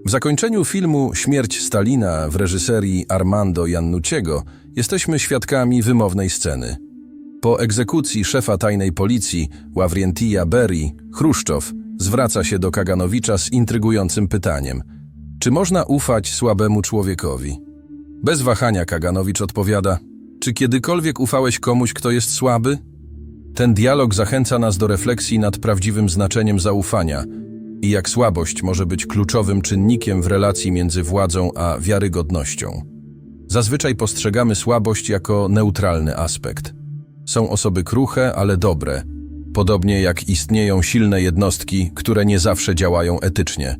W zakończeniu filmu Śmierć Stalina w reżyserii Armando Iannucciego jesteśmy świadkami wymownej sceny. Po egzekucji szefa tajnej policji Ławrentija Berii, Chruszczow zwraca się do Kaganowicza z intrygującym pytaniem: czy można ufać słabemu człowiekowi? Bez wahania Kaganowicz odpowiada: czy kiedykolwiek ufałeś komuś, kto jest słaby? Ten dialog zachęca nas do refleksji nad prawdziwym znaczeniem zaufania i jak słabość może być kluczowym czynnikiem w relacji między władzą a wiarygodnością. Zazwyczaj postrzegamy słabość jako neutralny aspekt. Są osoby kruche, ale dobre, podobnie jak istnieją silne jednostki, które nie zawsze działają etycznie.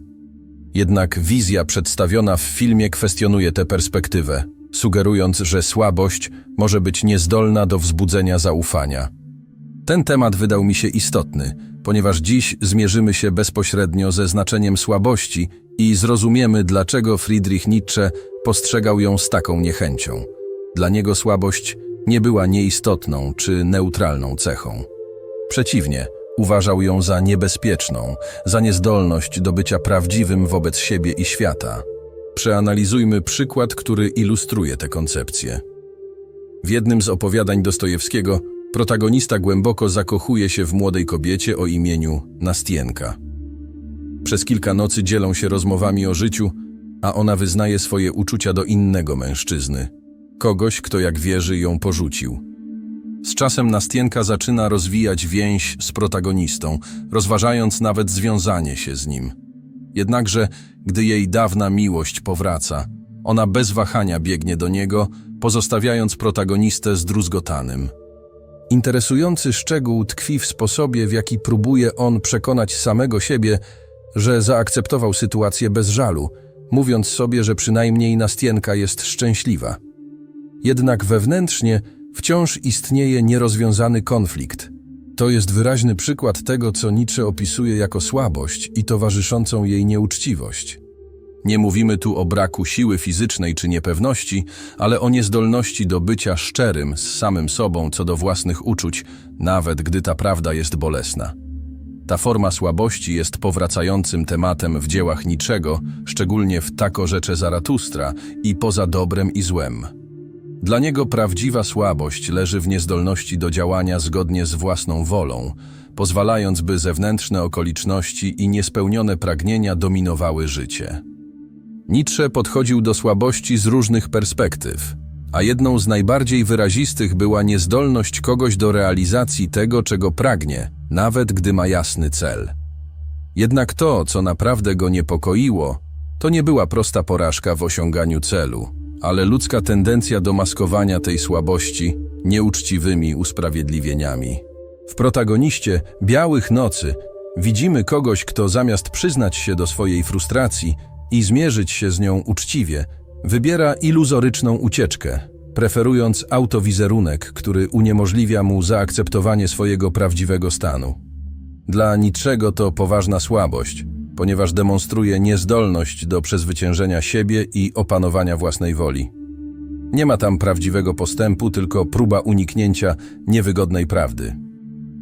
Jednak wizja przedstawiona w filmie kwestionuje tę perspektywę, sugerując, że słabość może być niezdolna do wzbudzenia zaufania. Ten temat wydał mi się istotny, ponieważ dziś zmierzymy się bezpośrednio ze znaczeniem słabości i zrozumiemy, dlaczego Friedrich Nietzsche postrzegał ją z taką niechęcią. Dla niego słabość nie była nieistotną czy neutralną cechą. Przeciwnie, uważał ją za niebezpieczną, za niezdolność do bycia prawdziwym wobec siebie i świata. Przeanalizujmy przykład, który ilustruje tę koncepcję. W jednym z opowiadań Dostojewskiego protagonista głęboko zakochuje się w młodej kobiecie o imieniu Nastienka. Przez kilka nocy dzielą się rozmowami o życiu, a ona wyznaje swoje uczucia do innego mężczyzny, kogoś, kto jak wierzy ją porzucił. Z czasem Nastienka zaczyna rozwijać więź z protagonistą, rozważając nawet związanie się z nim. Jednakże, gdy jej dawna miłość powraca, ona bez wahania biegnie do niego, pozostawiając protagonistę zdruzgotanym. Interesujący szczegół tkwi w sposobie, w jaki próbuje on przekonać samego siebie, że zaakceptował sytuację bez żalu, mówiąc sobie, że przynajmniej Nastienka jest szczęśliwa. Jednak wewnętrznie wciąż istnieje nierozwiązany konflikt. To jest wyraźny przykład tego, co Nietzsche opisuje jako słabość i towarzyszącą jej nieuczciwość. Nie mówimy tu o braku siły fizycznej czy niepewności, ale o niezdolności do bycia szczerym z samym sobą co do własnych uczuć, nawet gdy ta prawda jest bolesna. Ta forma słabości jest powracającym tematem w dziełach Nietzschego, szczególnie w Tak o rzecze Zaratustra i Poza dobrem i złem. Dla niego prawdziwa słabość leży w niezdolności do działania zgodnie z własną wolą, pozwalając, by zewnętrzne okoliczności i niespełnione pragnienia dominowały życie. Nietzsche podchodził do słabości z różnych perspektyw, a jedną z najbardziej wyrazistych była niezdolność kogoś do realizacji tego, czego pragnie, nawet gdy ma jasny cel. Jednak to, co naprawdę go niepokoiło, to nie była prosta porażka w osiąganiu celu, ale ludzka tendencja do maskowania tej słabości nieuczciwymi usprawiedliwieniami. W protagoniście Białych Nocy widzimy kogoś, kto zamiast przyznać się do swojej frustracji i zmierzyć się z nią uczciwie, wybiera iluzoryczną ucieczkę, preferując autowizerunek, który uniemożliwia mu zaakceptowanie swojego prawdziwego stanu. Dla Nietzschego to poważna słabość, ponieważ demonstruje niezdolność do przezwyciężenia siebie i opanowania własnej woli. Nie ma tam prawdziwego postępu, tylko próba uniknięcia niewygodnej prawdy.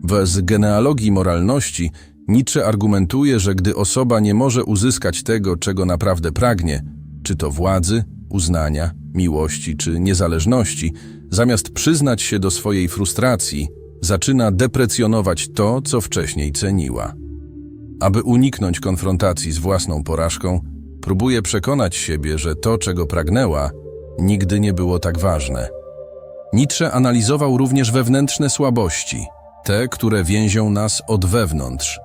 W genealogii moralności Nietzsche argumentuje, że gdy osoba nie może uzyskać tego, czego naprawdę pragnie, czy to władzy, uznania, miłości czy niezależności, zamiast przyznać się do swojej frustracji, zaczyna deprecjonować to, co wcześniej ceniła. Aby uniknąć konfrontacji z własną porażką, próbuje przekonać siebie, że to, czego pragnęła, nigdy nie było tak ważne. Nietzsche analizował również wewnętrzne słabości, te, które więzią nas od wewnątrz.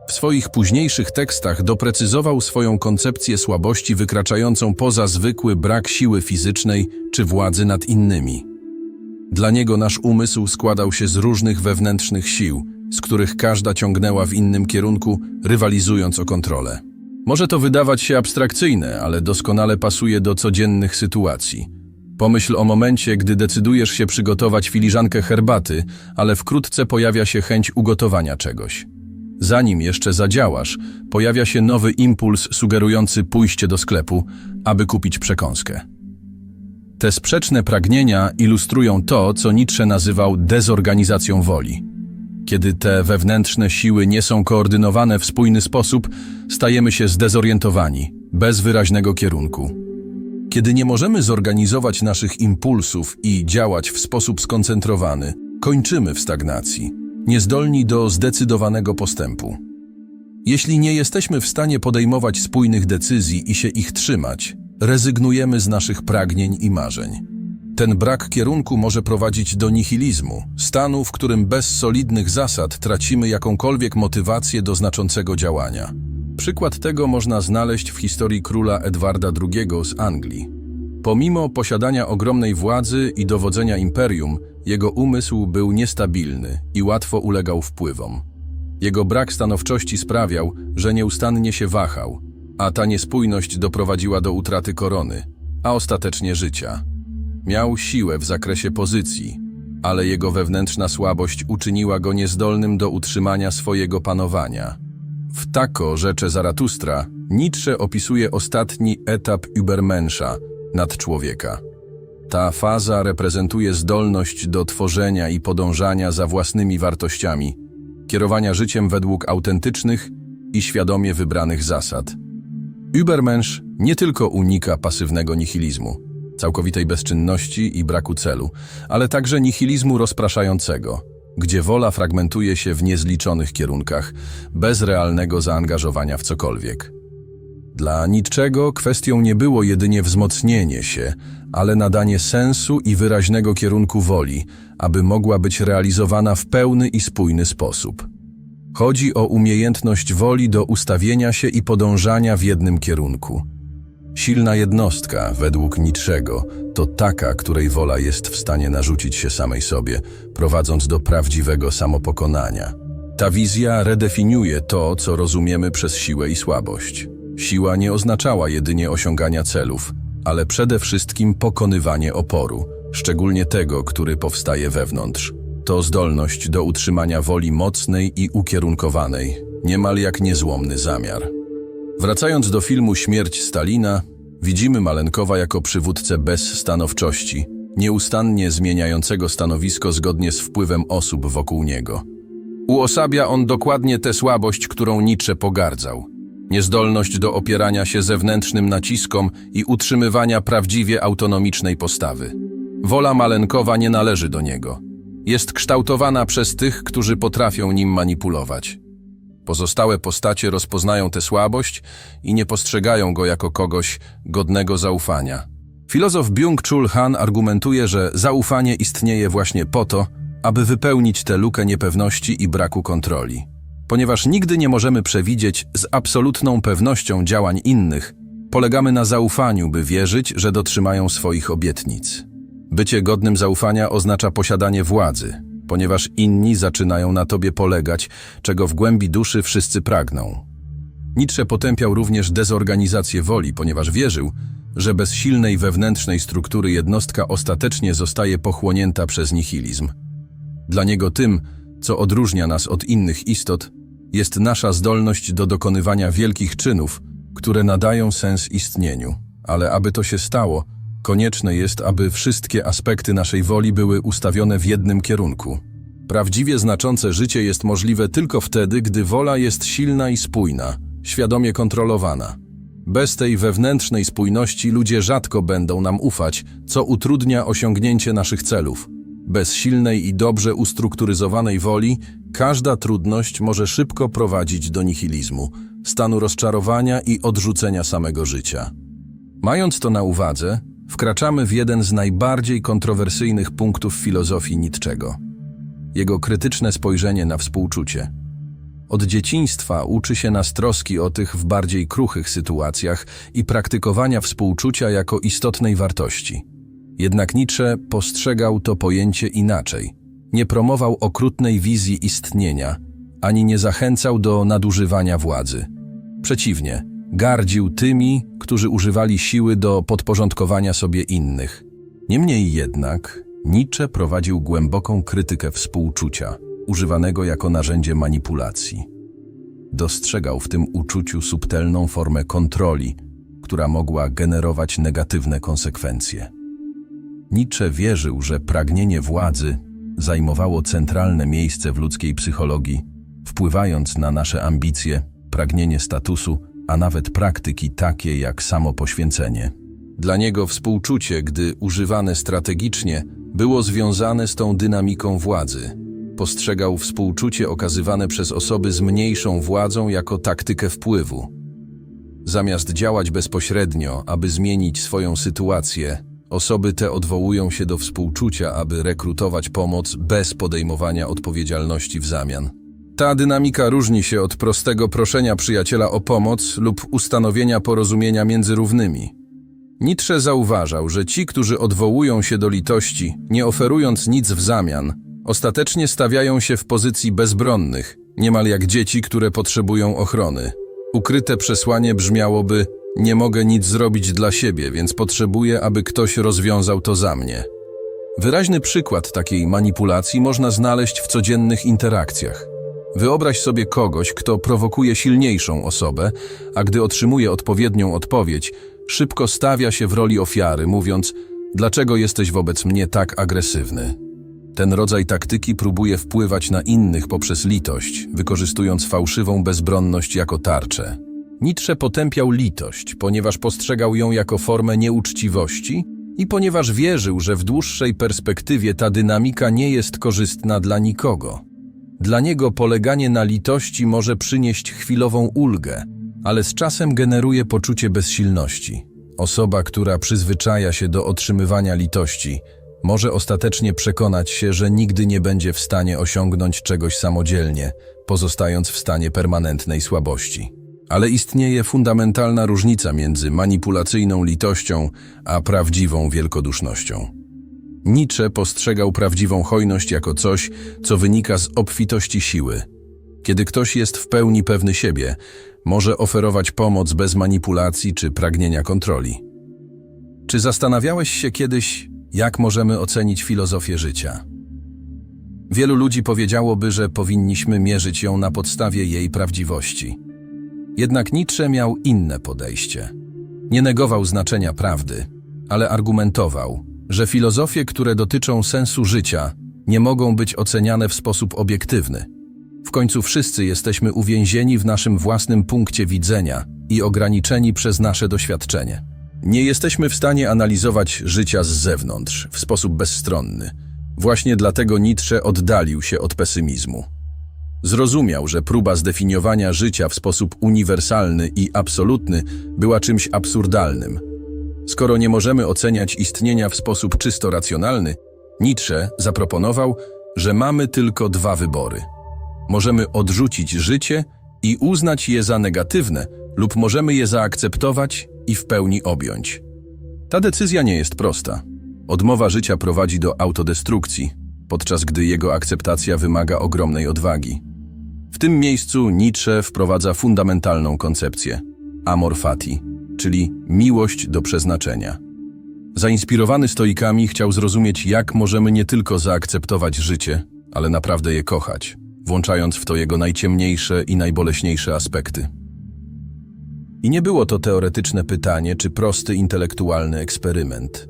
W swoich późniejszych tekstach doprecyzował swoją koncepcję słabości wykraczającą poza zwykły brak siły fizycznej czy władzy nad innymi. Dla niego nasz umysł składał się z różnych wewnętrznych sił, z których każda ciągnęła w innym kierunku, rywalizując o kontrolę. Może to wydawać się abstrakcyjne, ale doskonale pasuje do codziennych sytuacji. Pomyśl o momencie, gdy decydujesz się przygotować filiżankę herbaty, ale wkrótce pojawia się chęć ugotowania czegoś. Zanim jeszcze zadziałasz, pojawia się nowy impuls sugerujący pójście do sklepu, aby kupić przekąskę. Te sprzeczne pragnienia ilustrują to, co Nietzsche nazywał dezorganizacją woli. Kiedy te wewnętrzne siły nie są koordynowane w spójny sposób, stajemy się zdezorientowani, bez wyraźnego kierunku. Kiedy nie możemy zorganizować naszych impulsów i działać w sposób skoncentrowany, kończymy w stagnacji, niezdolni do zdecydowanego postępu. Jeśli nie jesteśmy w stanie podejmować spójnych decyzji i się ich trzymać, rezygnujemy z naszych pragnień i marzeń. Ten brak kierunku może prowadzić do nihilizmu, stanu, w którym bez solidnych zasad tracimy jakąkolwiek motywację do znaczącego działania. Przykład tego można znaleźć w historii króla Edwarda II z Anglii. Pomimo posiadania ogromnej władzy i dowodzenia imperium, jego umysł był niestabilny i łatwo ulegał wpływom. Jego brak stanowczości sprawiał, że nieustannie się wahał, a ta niespójność doprowadziła do utraty korony, a ostatecznie życia. Miał siłę w zakresie pozycji, ale jego wewnętrzna słabość uczyniła go niezdolnym do utrzymania swojego panowania. W Tako rzecze Zaratustra Nietzsche opisuje ostatni etap Übermenscha, nadczłowieka. Ta faza reprezentuje zdolność do tworzenia i podążania za własnymi wartościami, kierowania życiem według autentycznych i świadomie wybranych zasad. Übermensch nie tylko unika pasywnego nihilizmu, całkowitej bezczynności i braku celu, ale także nihilizmu rozpraszającego, gdzie wola fragmentuje się w niezliczonych kierunkach, bez realnego zaangażowania w cokolwiek. Dla Nietzschego kwestią nie było jedynie wzmocnienie się, ale nadanie sensu i wyraźnego kierunku woli, aby mogła być realizowana w pełny i spójny sposób. Chodzi o umiejętność woli do ustawienia się i podążania w jednym kierunku. Silna jednostka, według Nietzschego, to taka, której wola jest w stanie narzucić się samej sobie, prowadząc do prawdziwego samopokonania. Ta wizja redefiniuje to, co rozumiemy przez siłę i słabość. Siła nie oznaczała jedynie osiągania celów, ale przede wszystkim pokonywanie oporu, szczególnie tego, który powstaje wewnątrz. To zdolność do utrzymania woli mocnej i ukierunkowanej, niemal jak niezłomny zamiar. Wracając do filmu Śmierć Stalina, widzimy Malenkowa jako przywódcę bez stanowczości, nieustannie zmieniającego stanowisko zgodnie z wpływem osób wokół niego. Uosabia on dokładnie tę słabość, którą Nietzsche pogardzał. Niezdolność do opierania się zewnętrznym naciskom i utrzymywania prawdziwie autonomicznej postawy. Wola Malenkowa nie należy do niego. Jest kształtowana przez tych, którzy potrafią nim manipulować. Pozostałe postacie rozpoznają tę słabość i nie postrzegają go jako kogoś godnego zaufania. Filozof Byung-Chul Han argumentuje, że zaufanie istnieje właśnie po to, aby wypełnić tę lukę niepewności i braku kontroli. Ponieważ nigdy nie możemy przewidzieć z absolutną pewnością działań innych, polegamy na zaufaniu, by wierzyć, że dotrzymają swoich obietnic. Bycie godnym zaufania oznacza posiadanie władzy, ponieważ inni zaczynają na tobie polegać, czego w głębi duszy wszyscy pragną. Nietzsche potępiał również dezorganizację woli, ponieważ wierzył, że bez silnej wewnętrznej struktury jednostka ostatecznie zostaje pochłonięta przez nihilizm. Dla niego tym, co odróżnia nas od innych istot, jest nasza zdolność do dokonywania wielkich czynów, które nadają sens istnieniu. Ale aby to się stało, konieczne jest, aby wszystkie aspekty naszej woli były ustawione w jednym kierunku. Prawdziwie znaczące życie jest możliwe tylko wtedy, gdy wola jest silna i spójna, świadomie kontrolowana. Bez tej wewnętrznej spójności ludzie rzadko będą nam ufać, co utrudnia osiągnięcie naszych celów. Bez silnej i dobrze ustrukturyzowanej woli każda trudność może szybko prowadzić do nihilizmu, stanu rozczarowania i odrzucenia samego życia. Mając to na uwadze, wkraczamy w jeden z najbardziej kontrowersyjnych punktów filozofii Nietzschego. Jego krytyczne spojrzenie na współczucie. Od dzieciństwa uczy się nas troski o tych w bardziej kruchych sytuacjach i praktykowania współczucia jako istotnej wartości. Jednak Nietzsche postrzegał to pojęcie inaczej. Nie promował okrutnej wizji istnienia, ani nie zachęcał do nadużywania władzy. Przeciwnie, gardził tymi, którzy używali siły do podporządkowania sobie innych. Niemniej jednak Nietzsche prowadził głęboką krytykę współczucia, używanego jako narzędzie manipulacji. Dostrzegał w tym uczuciu subtelną formę kontroli, która mogła generować negatywne konsekwencje. Nietzsche wierzył, że pragnienie władzy zajmowało centralne miejsce w ludzkiej psychologii, wpływając na nasze ambicje, pragnienie statusu, a nawet praktyki takie jak samopoświęcenie. Dla niego współczucie, gdy używane strategicznie, było związane z tą dynamiką władzy. Postrzegał współczucie okazywane przez osoby z mniejszą władzą jako taktykę wpływu. Zamiast działać bezpośrednio, aby zmienić swoją sytuację, osoby te odwołują się do współczucia, aby rekrutować pomoc bez podejmowania odpowiedzialności w zamian. Ta dynamika różni się od prostego proszenia przyjaciela o pomoc lub ustanowienia porozumienia między równymi. Nietzsche zauważał, że ci, którzy odwołują się do litości, nie oferując nic w zamian, ostatecznie stawiają się w pozycji bezbronnych, niemal jak dzieci, które potrzebują ochrony. Ukryte przesłanie brzmiałoby: nie mogę nic zrobić dla siebie, więc potrzebuję, aby ktoś rozwiązał to za mnie. Wyraźny przykład takiej manipulacji można znaleźć w codziennych interakcjach. Wyobraź sobie kogoś, kto prowokuje silniejszą osobę, a gdy otrzymuje odpowiednią odpowiedź, szybko stawia się w roli ofiary, mówiąc: dlaczego jesteś wobec mnie tak agresywny? Ten rodzaj taktyki próbuje wpływać na innych poprzez litość, wykorzystując fałszywą bezbronność jako tarczę. Nietzsche potępiał litość, ponieważ postrzegał ją jako formę nieuczciwości i ponieważ wierzył, że w dłuższej perspektywie ta dynamika nie jest korzystna dla nikogo. Dla niego poleganie na litości może przynieść chwilową ulgę, ale z czasem generuje poczucie bezsilności. Osoba, która przyzwyczaja się do otrzymywania litości, może ostatecznie przekonać się, że nigdy nie będzie w stanie osiągnąć czegoś samodzielnie, pozostając w stanie permanentnej słabości. Ale istnieje fundamentalna różnica między manipulacyjną litością a prawdziwą wielkodusznością. Nietzsche postrzegał prawdziwą hojność jako coś, co wynika z obfitości siły. Kiedy ktoś jest w pełni pewny siebie, może oferować pomoc bez manipulacji czy pragnienia kontroli. Czy zastanawiałeś się kiedyś, jak możemy ocenić filozofię życia? Wielu ludzi powiedziałoby, że powinniśmy mierzyć ją na podstawie jej prawdziwości. Jednak Nietzsche miał inne podejście. Nie negował znaczenia prawdy, ale argumentował, że filozofie, które dotyczą sensu życia, nie mogą być oceniane w sposób obiektywny. W końcu wszyscy jesteśmy uwięzieni w naszym własnym punkcie widzenia i ograniczeni przez nasze doświadczenie. Nie jesteśmy w stanie analizować życia z zewnątrz w sposób bezstronny. Właśnie dlatego Nietzsche oddalił się od pesymizmu. Zrozumiał, że próba zdefiniowania życia w sposób uniwersalny i absolutny była czymś absurdalnym. Skoro nie możemy oceniać istnienia w sposób czysto racjonalny, Nietzsche zaproponował, że mamy tylko dwa wybory. Możemy odrzucić życie i uznać je za negatywne, lub możemy je zaakceptować i w pełni objąć. Ta decyzja nie jest prosta. Odmowa życia prowadzi do autodestrukcji, podczas gdy jego akceptacja wymaga ogromnej odwagi. W tym miejscu Nietzsche wprowadza fundamentalną koncepcję amor fati, czyli miłość do przeznaczenia. Zainspirowany stoikami chciał zrozumieć, jak możemy nie tylko zaakceptować życie, ale naprawdę je kochać, włączając w to jego najciemniejsze i najboleśniejsze aspekty. I nie było to teoretyczne pytanie czy prosty intelektualny eksperyment.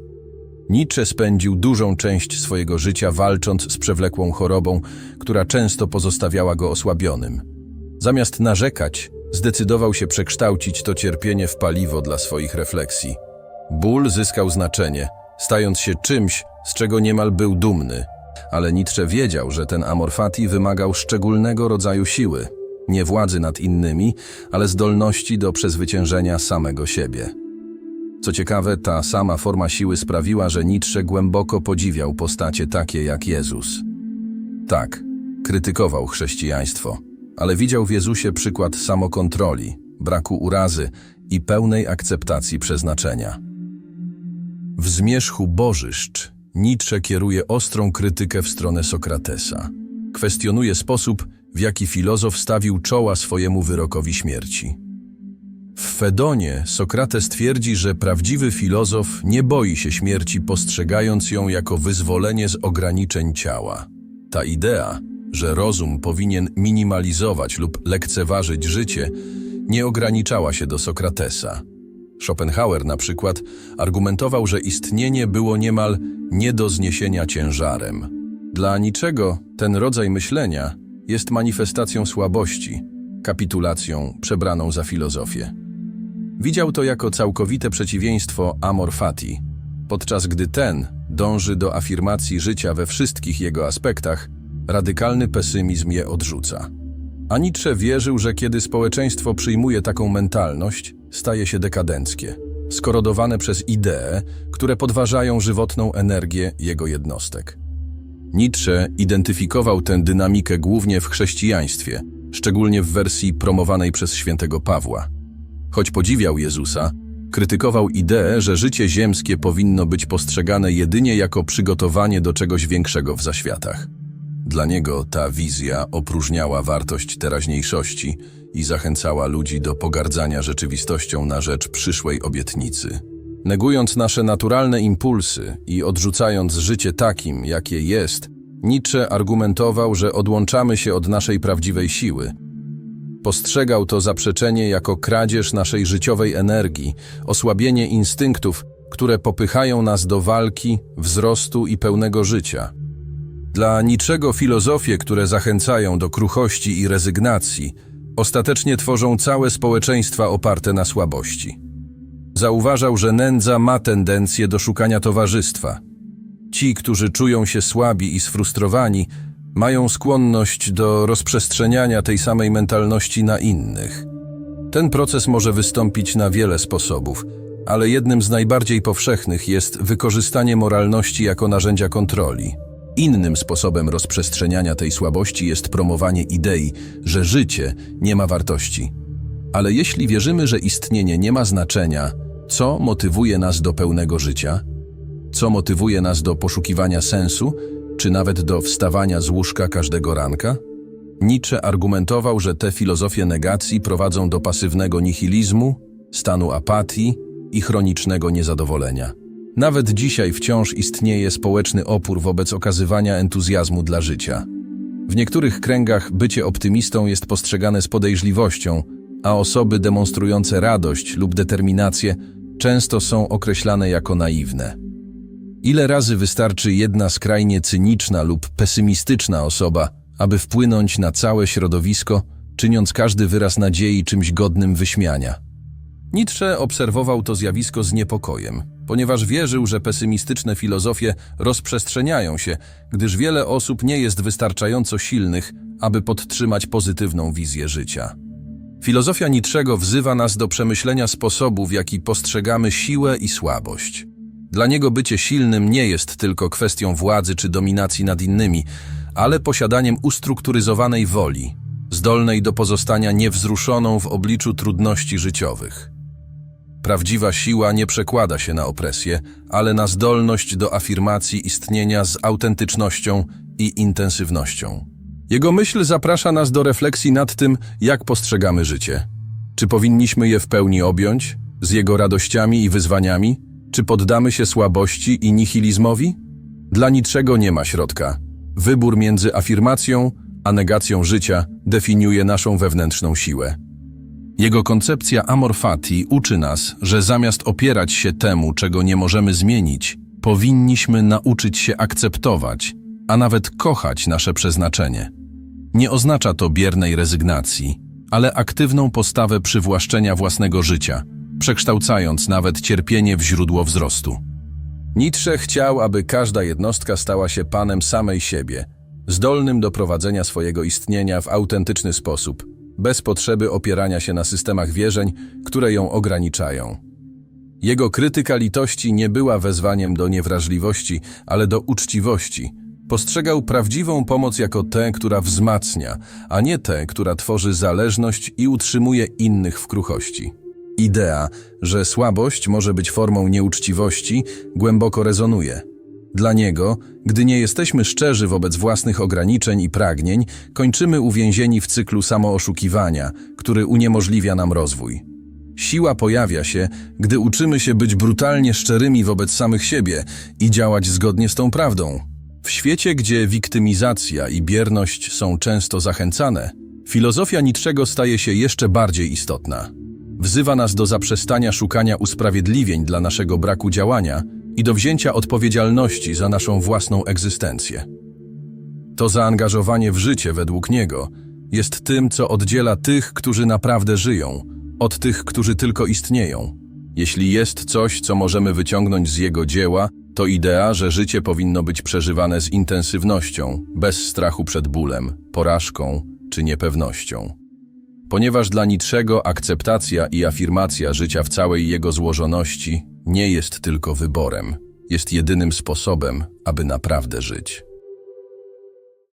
Nietzsche spędził dużą część swojego życia walcząc z przewlekłą chorobą, która często pozostawiała go osłabionym. Zamiast narzekać, zdecydował się przekształcić to cierpienie w paliwo dla swoich refleksji. Ból zyskał znaczenie, stając się czymś, z czego niemal był dumny. Ale Nietzsche wiedział, że ten amor fati wymagał szczególnego rodzaju siły, nie władzy nad innymi, ale zdolności do przezwyciężenia samego siebie. Co ciekawe, ta sama forma siły sprawiła, że Nietzsche głęboko podziwiał postacie takie jak Jezus. Tak, krytykował chrześcijaństwo, ale widział w Jezusie przykład samokontroli, braku urazy i pełnej akceptacji przeznaczenia. W Zmierzchu Bożyszcz Nietzsche kieruje ostrą krytykę w stronę Sokratesa. Kwestionuje sposób, w jaki filozof stawił czoła swojemu wyrokowi śmierci. W Fedonie Sokrates twierdzi, że prawdziwy filozof nie boi się śmierci, postrzegając ją jako wyzwolenie z ograniczeń ciała. Ta idea, że rozum powinien minimalizować lub lekceważyć życie, nie ograniczała się do Sokratesa. Schopenhauer na przykład argumentował, że istnienie było niemal nie do zniesienia ciężarem. Dla niczego ten rodzaj myślenia jest manifestacją słabości, kapitulacją przebraną za filozofię. Widział to jako całkowite przeciwieństwo amor fati, podczas gdy ten dąży do afirmacji życia we wszystkich jego aspektach, radykalny pesymizm je odrzuca. A Nietzsche wierzył, że kiedy społeczeństwo przyjmuje taką mentalność, staje się dekadenckie, skorodowane przez idee, które podważają żywotną energię jego jednostek. Nietzsche identyfikował tę dynamikę głównie w chrześcijaństwie, szczególnie w wersji promowanej przez świętego Pawła. Choć podziwiał Jezusa, krytykował ideę, że życie ziemskie powinno być postrzegane jedynie jako przygotowanie do czegoś większego w zaświatach. Dla niego ta wizja opróżniała wartość teraźniejszości i zachęcała ludzi do pogardzania rzeczywistością na rzecz przyszłej obietnicy. Negując nasze naturalne impulsy i odrzucając życie takim, jakie jest, Nietzsche argumentował, że odłączamy się od naszej prawdziwej siły. Postrzegał to zaprzeczenie jako kradzież naszej życiowej energii, osłabienie instynktów, które popychają nas do walki, wzrostu i pełnego życia. Dla Nietzschego filozofie, które zachęcają do kruchości i rezygnacji, ostatecznie tworzą całe społeczeństwa oparte na słabości. Zauważał, że nędza ma tendencję do szukania towarzystwa. Ci, którzy czują się słabi i sfrustrowani, mają skłonność do rozprzestrzeniania tej samej mentalności na innych. Ten proces może wystąpić na wiele sposobów, ale jednym z najbardziej powszechnych jest wykorzystanie moralności jako narzędzia kontroli. Innym sposobem rozprzestrzeniania tej słabości jest promowanie idei, że życie nie ma wartości. Ale jeśli wierzymy, że istnienie nie ma znaczenia, co motywuje nas do pełnego życia? Co motywuje nas do poszukiwania sensu, czy nawet do wstawania z łóżka każdego ranka? Nietzsche argumentował, że te filozofie negacji prowadzą do pasywnego nihilizmu, stanu apatii i chronicznego niezadowolenia. Nawet dzisiaj wciąż istnieje społeczny opór wobec okazywania entuzjazmu dla życia. W niektórych kręgach bycie optymistą jest postrzegane z podejrzliwością, a osoby demonstrujące radość lub determinację często są określane jako naiwne. Ile razy wystarczy jedna skrajnie cyniczna lub pesymistyczna osoba, aby wpłynąć na całe środowisko, czyniąc każdy wyraz nadziei czymś godnym wyśmiania? Nietzsche obserwował to zjawisko z niepokojem, ponieważ wierzył, że pesymistyczne filozofie rozprzestrzeniają się, gdyż wiele osób nie jest wystarczająco silnych, aby podtrzymać pozytywną wizję życia. Filozofia Nietzschego wzywa nas do przemyślenia sposobu, w jaki postrzegamy siłę i słabość. Dla niego bycie silnym nie jest tylko kwestią władzy czy dominacji nad innymi, ale posiadaniem ustrukturyzowanej woli, zdolnej do pozostania niewzruszoną w obliczu trudności życiowych. Prawdziwa siła nie przekłada się na opresję, ale na zdolność do afirmacji istnienia z autentycznością i intensywnością. Jego myśl zaprasza nas do refleksji nad tym, jak postrzegamy życie. Czy powinniśmy je w pełni objąć, z jego radościami i wyzwaniami, czy poddamy się słabości i nihilizmowi? Dla niczego nie ma środka. Wybór między afirmacją a negacją życia definiuje naszą wewnętrzną siłę. Jego koncepcja amor fati uczy nas, że zamiast opierać się temu, czego nie możemy zmienić, powinniśmy nauczyć się akceptować, a nawet kochać nasze przeznaczenie. Nie oznacza to biernej rezygnacji, ale aktywną postawę przywłaszczenia własnego życia, przekształcając nawet cierpienie w źródło wzrostu. Nietzsche chciał, aby każda jednostka stała się panem samej siebie, zdolnym do prowadzenia swojego istnienia w autentyczny sposób, bez potrzeby opierania się na systemach wierzeń, które ją ograniczają. Jego krytyka litości nie była wezwaniem do niewrażliwości, ale do uczciwości. Postrzegał prawdziwą pomoc jako tę, która wzmacnia, a nie tę, która tworzy zależność i utrzymuje innych w kruchości. Idea, że słabość może być formą nieuczciwości, głęboko rezonuje. Dla niego, gdy nie jesteśmy szczerzy wobec własnych ograniczeń i pragnień, kończymy uwięzieni w cyklu samooszukiwania, który uniemożliwia nam rozwój. Siła pojawia się, gdy uczymy się być brutalnie szczerymi wobec samych siebie i działać zgodnie z tą prawdą. W świecie, gdzie wiktymizacja i bierność są często zachęcane, filozofia Nietzschego staje się jeszcze bardziej istotna. Wzywa nas do zaprzestania szukania usprawiedliwień dla naszego braku działania i do wzięcia odpowiedzialności za naszą własną egzystencję. To zaangażowanie w życie według niego jest tym, co oddziela tych, którzy naprawdę żyją, Od tych, którzy tylko istnieją. Jeśli jest coś, co możemy wyciągnąć z jego dzieła, to idea, że życie powinno być przeżywane z intensywnością, bez strachu przed bólem, porażką czy niepewnością. Ponieważ dla Nietzschego akceptacja i afirmacja życia w całej jego złożoności nie jest tylko wyborem, jest jedynym sposobem, aby naprawdę żyć.